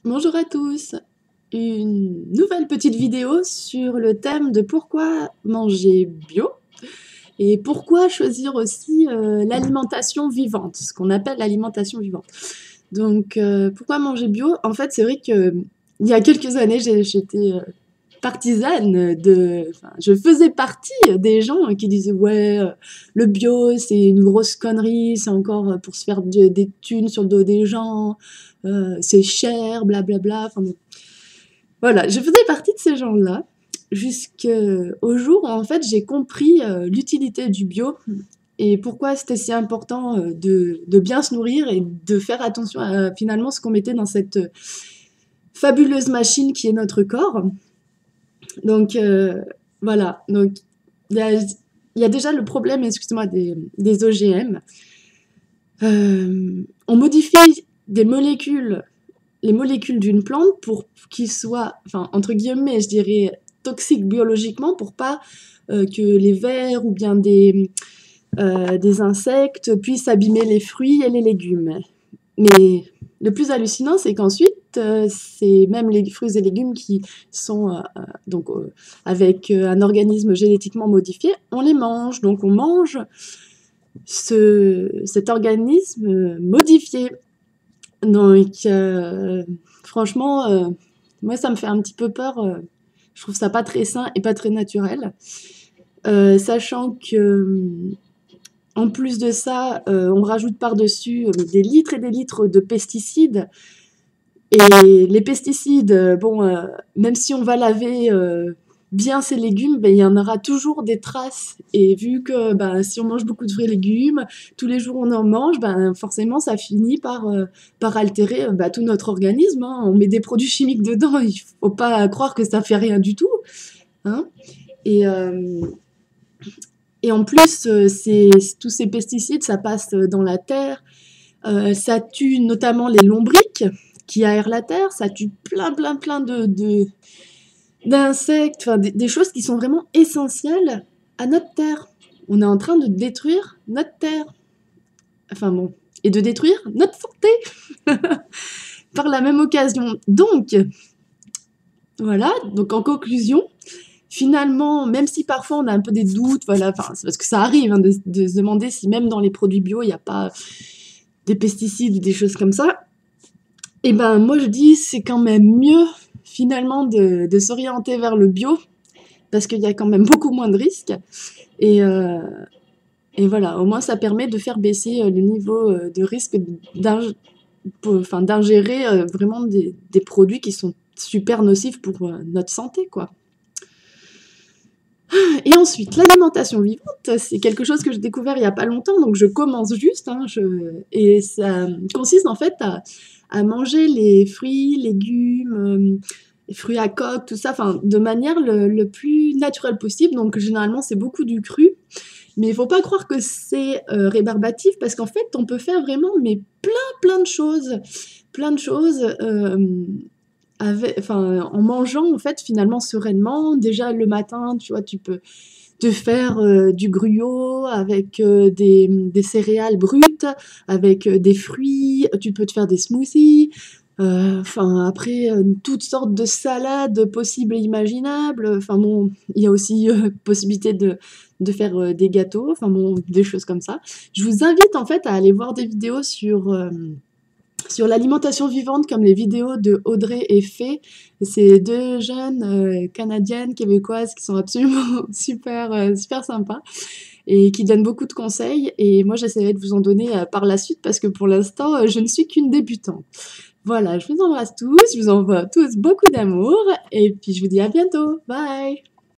Bonjour à tous, une nouvelle petite vidéo sur le thème de pourquoi manger bio et pourquoi choisir aussi l'alimentation vivante, ce qu'on appelle l'alimentation vivante. Donc pourquoi manger bio? En fait c'est vrai que il y a quelques années j'étais partisane enfin, je faisais partie des gens qui disaient ouais le bio c'est une grosse connerie, c'est encore pour se faire des thunes sur le dos des gens, c'est cher, blablabla. Enfin bon. Voilà, je faisais partie de ces gens-là jusqu'au jour où en fait j'ai compris l'utilité du bio et pourquoi c'était si important de bien se nourrir et de faire attention à finalement ce qu'on mettait dans cette fabuleuse machine qui est notre corps. Donc voilà, donc il y a, il y a déjà le problème, excusez-moi, des OGM. On modifie des molécules, les molécules d'une plante pour qu'ils soient, enfin, entre guillemets, je dirais, toxiques biologiquement pour pas que les vers ou bien des insectes puissent abîmer les fruits et les légumes. Mais le plus hallucinant, c'est qu'ensuite, c'est même les fruits et légumes qui sont donc avec un organisme génétiquement modifié, on les mange. Donc on mange cet organisme modifié. Donc franchement, moi ça me fait un petit peu peur. Je trouve ça pas très sain et pas très naturel. Sachant que en plus de ça, on rajoute par-dessus des litres et des litres de pesticides. Et les pesticides, bon, même si on va laver bien ces légumes, ben, il y en aura toujours des traces. Et vu que ben, si on mange beaucoup de fruits et légumes, tous les jours on en mange, ben, forcément ça finit par altérer ben, tout notre organisme, hein. On met des produits chimiques dedans, il faut pas croire que ça fait rien du tout, hein. Et, euh, et en plus, tous ces pesticides, ça passe dans la terre, ça tue notamment les lombriques qui aèrent la terre, ça tue plein d'insectes, enfin des choses qui sont vraiment essentielles à notre terre. On est en train de détruire notre terre, enfin bon, et de détruire notre santé par la même occasion. Donc, voilà, donc en conclusion, finalement, même si parfois on a un peu des doutes, voilà, enfin, c'est parce que ça arrive hein, de se demander si même dans les produits bio, il n'y a pas des pesticides ou des choses comme ça, et ben moi je dis c'est quand même mieux finalement de s'orienter vers le bio parce qu'il y a quand même beaucoup moins de risques et, euh, et voilà, au moins ça permet de faire baisser le niveau de risque d'ingérer vraiment des produits qui sont super nocifs pour notre santé quoi. Et ensuite, l'alimentation vivante, c'est quelque chose que j'ai découvert il n'y a pas longtemps, donc je commence juste, hein, et ça consiste en fait à manger les fruits, légumes, les fruits à coque, tout ça, enfin, de manière le plus naturelle possible. Donc généralement, c'est beaucoup du cru, mais il ne faut pas croire que c'est rébarbatif, parce qu'en fait, on peut faire vraiment mais plein de choses, plein de choses. Enfin, en mangeant en fait finalement sereinement. Déjà le matin, tu vois, tu peux te faire du gruau avec des céréales brutes, avec des fruits, tu peux te faire des smoothies. Enfin, après, toutes sortes de salades possibles et imaginables. Enfin bon, il y a aussi possibilité de faire des gâteaux, enfin bon, des choses comme ça. Je vous invite en fait à aller voir des vidéos sur l'alimentation vivante, comme les vidéos de Audrey et Fay. C'est deux jeunes canadiennes, québécoises qui sont absolument super sympas et qui donnent beaucoup de conseils. Et moi, j'essaierai de vous en donner par la suite parce que pour l'instant, je ne suis qu'une débutante. Voilà, je vous embrasse tous, je vous envoie tous beaucoup d'amour et puis je vous dis à bientôt. Bye!